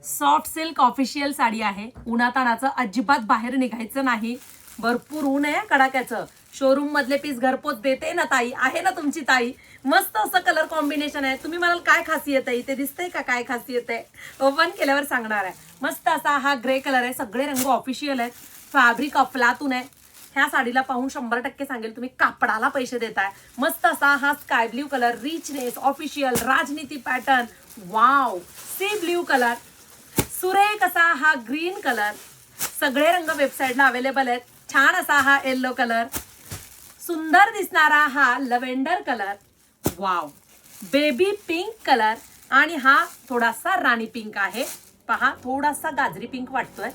Soft silk official sari आहे. उन्हातानाचं अजिबात बाहेर निघायचं नाही. भरपूर ऊन आहे कडाक्याचं. शोरूम मधले पीस घरपोच देते ना ताई, आहे ना तुमची ताई. मस्त असं कलर कॉम्बिनेशन आहे. तुम्ही म्हणाल काय खासियत आहे इथे, दिसतंय का काय खासियत आहे? ओपन केल्यावर सांगणार आहे. मस्त असा हा ग्रे कलर आहे. सगळे रंग ऑफिशियल आहेत. फॅब्रिक अफलातून आहे. ह्या साडीला पाहून 100% सांगेल तुम्ही कापडाला पैसे देताय. मस्त असा हा sky blue colour, richness official राजनीती pattern. Wow, sea blue colour, सुरेख असा हा ग्रीन कलर. सगळे रंग वेबसाईटला अवेलेबल आहेत. छान असा हा येलो कलर, सुंदर दिसणारा हा lavender colour. Wow, baby pink colour आणि हा थोडासा राणी पिंक आहे. पहा, थोडासा गाजरी पिंक वाटतोय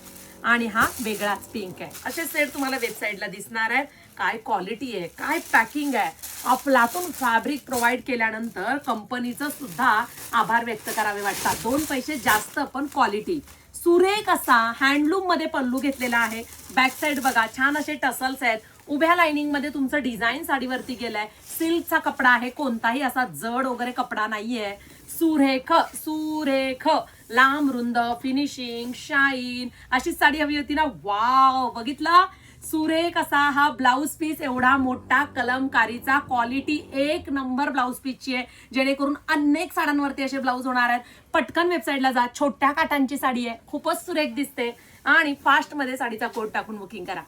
आणि हा वेगळाच पिंक आहे. असे सेट तुम्हाला वेबसाईटला दिसणार आहेत. काय क्वालिटी आहे, काय पॅकिंग आहे. अफलातून फॅब्रिक प्रोव्हाइड केल्यानंतर कंपनीचं सुद्धा आभार व्यक्त करावे वाटतात. 2 पैसे जास्त पण क्वालिटी. सुरेख असा हँडलूम मध्ये पल्लू घेतलेला आहे. बॅक साइड बघा, छान असे टसल्स आहेत. उभ्या लाइनिंग मध्ये तुमचं डिझाईन साडीवरती गेलंय. सिल्कचा कपडा आहे, कोणताही असा जड वगैरे कपडा नाहीये. सुरेख सुरेख, लांब रुंद फिनिशिंग शाईन अशी साडी हवी होती ना. वाव, बघितला. सुरेख असा हा ब्लाउज पीस, एवढा मोठा कलमकारीचा, क्वालिटी 1 नंबर ब्लाउज पीसची आहे. जेणेकरून अनेक साड्यांवरती असे ब्लाउज होणार आहेत. पटकन वेबसाईटला जा. छोट्या काटांची साडी आहे, खूपच सुरेख दिसते आणि फास्ट मध्ये साडीचा कोड टाकून बुकिंग करा.